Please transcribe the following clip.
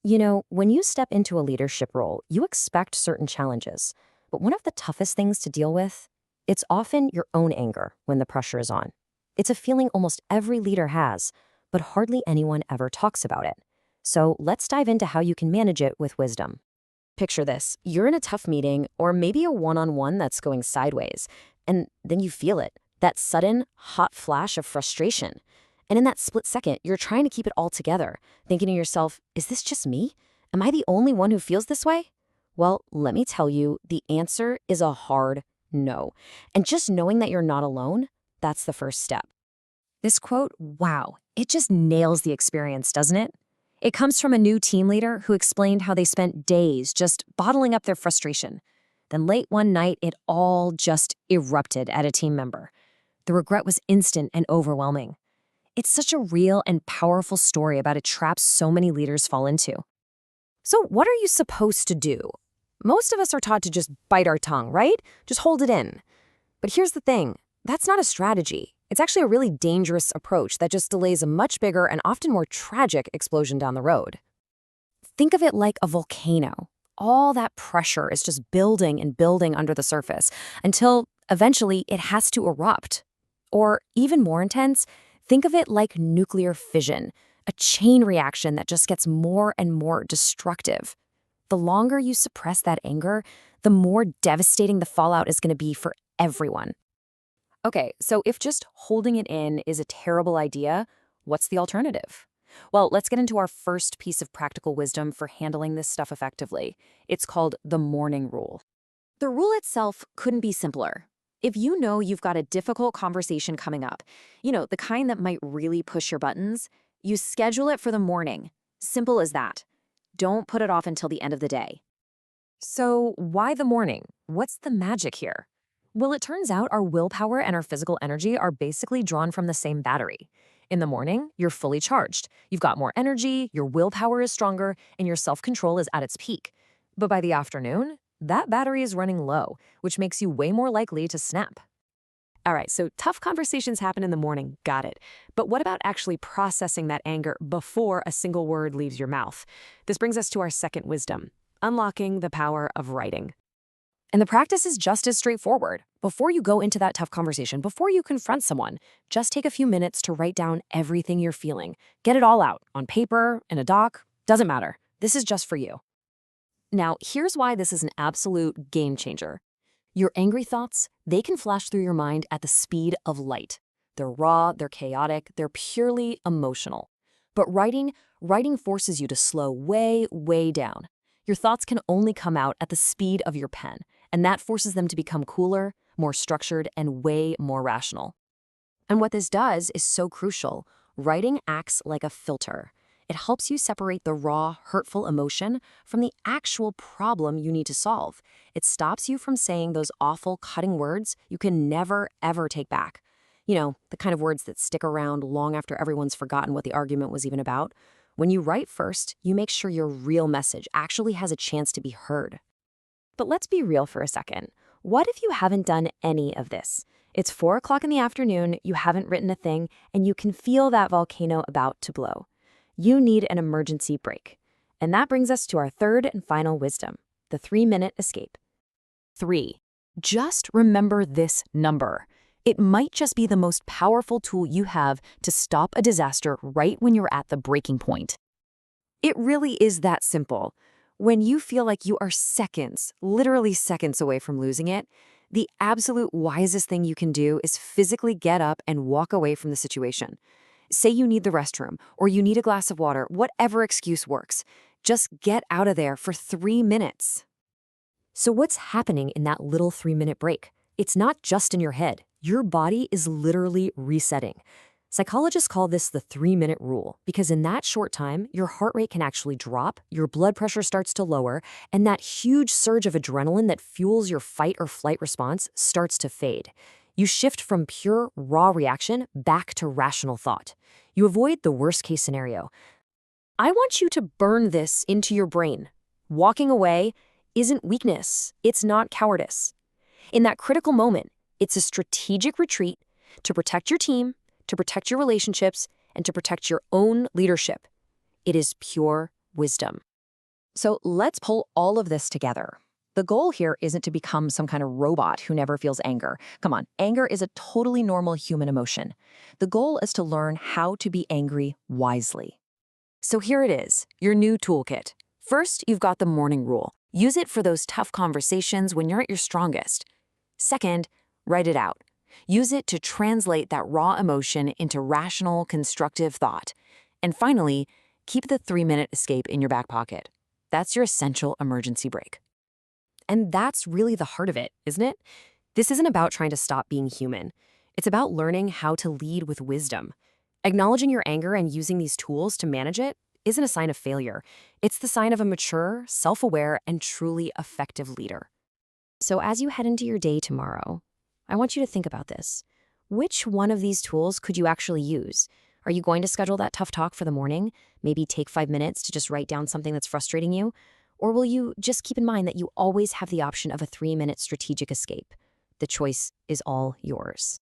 When you step into a leadership role, you expect certain challenges. But one of the toughest things to deal with, it's often your own anger when the pressure is on. It's a feeling almost every leader has, but hardly anyone ever talks about it. So let's dive into how you can manage it with wisdom. Picture this. You're in a tough meeting or maybe a one-on-one that's going sideways, and then you feel it, that sudden, hot flash of frustration. And in that split second, you're trying to keep it all together, thinking to yourself, is this just me? Am I the only one who feels this way? Well, let me tell you, the answer is a hard no. And just knowing that you're not alone, that's the first step. This quote, wow, it just nails the experience, doesn't it? It comes from a new team leader who explained how they spent days just bottling up their frustration. Then late one night, it all just erupted at a team member. The regret was instant and overwhelming. It's such a real and powerful story about a trap so many leaders fall into. So what are you supposed to do? Most of us are taught to just bite our tongue, right? Just hold it in. But here's the thing, that's not a strategy. It's actually a really dangerous approach that just delays a much bigger and often more tragic explosion down the road. Think of it like a volcano. All that pressure is just building and building under the surface until eventually it has to erupt. Or even more intense, think of it like nuclear fission, a chain reaction that just gets more and more destructive. The longer you suppress that anger, the more devastating the fallout is going to be for everyone. Okay, so if just holding it in is a terrible idea, what's the alternative? Well, let's get into our first piece of practical wisdom for handling this stuff effectively. It's called the morning rule. The rule itself couldn't be simpler. If you know you've got a difficult conversation coming up, the kind that might really push your buttons, you schedule it for the morning. Simple as that. Don't put it off until the end of the day. So why the morning? What's the magic here? Well, it turns out our willpower and our physical energy are basically drawn from the same battery. In the morning, you're fully charged. You've got more energy, your willpower is stronger, and your self-control is at its peak. But by the afternoon, that battery is running low, which makes you way more likely to snap. All right, so tough conversations happen in the morning, got it. But what about actually processing that anger before a single word leaves your mouth? This brings us to our second wisdom, unlocking the power of writing. And the practice is just as straightforward. Before you go into that tough conversation, before you confront someone, just take a few minutes to write down everything you're feeling. Get it all out, on paper, in a doc, doesn't matter. This is just for you. Now, here's why this is an absolute game changer. Your angry thoughts, they can flash through your mind at the speed of light. They're raw, they're chaotic, they're purely emotional. But writing forces you to slow way, way down. Your thoughts can only come out at the speed of your pen, and that forces them to become cooler, more structured, and way more rational. And what this does is so crucial. Writing acts like a filter. It helps you separate the raw, hurtful emotion from the actual problem you need to solve. It stops you from saying those awful, cutting words you can never, ever take back. The kind of words that stick around long after everyone's forgotten what the argument was even about. When you write first, you make sure your real message actually has a chance to be heard. But let's be real for a second. What if you haven't done any of this? It's 4 o'clock in the afternoon, you haven't written a thing, and you can feel that volcano about to blow. You need an emergency break. And that brings us to our third and final wisdom, the 3-minute escape. 3. Just remember this number. It might just be the most powerful tool you have to stop a disaster right when you're at the breaking point. It really is that simple. When you feel like you are seconds, literally seconds away from losing it, the absolute wisest thing you can do is physically get up and walk away from the situation. Say you need the restroom, or you need a glass of water, whatever excuse works. Just get out of there for 3 minutes. So what's happening in that little 3-minute break? It's not just in your head. Your body is literally resetting. Psychologists call this the 3-minute rule because in that short time, your heart rate can actually drop, your blood pressure starts to lower, and that huge surge of adrenaline that fuels your fight or flight response starts to fade. You shift from pure, raw reaction back to rational thought. You avoid the worst-case scenario. I want you to burn this into your brain. Walking away isn't weakness. It's not cowardice. In that critical moment, it's a strategic retreat to protect your team, to protect your relationships, and to protect your own leadership. It is pure wisdom. So let's pull all of this together. The goal here isn't to become some kind of robot who never feels anger. Come on, anger is a totally normal human emotion. The goal is to learn how to be angry wisely. So here it is, your new toolkit. First, you've got the morning rule. Use it for those tough conversations when you're at your strongest. Second, write it out. Use it to translate that raw emotion into rational, constructive thought. And finally, keep the 3-minute escape in your back pocket. That's your essential emergency brake. And that's really the heart of it, isn't it? This isn't about trying to stop being human. It's about learning how to lead with wisdom. Acknowledging your anger and using these tools to manage it isn't a sign of failure. It's the sign of a mature, self-aware, and truly effective leader. So as you head into your day tomorrow, I want you to think about this. Which one of these tools could you actually use? Are you going to schedule that tough talk for the morning? Maybe take 5 minutes to just write down something that's frustrating you? Or will you just keep in mind that you always have the option of a 3-minute strategic escape? The choice is all yours.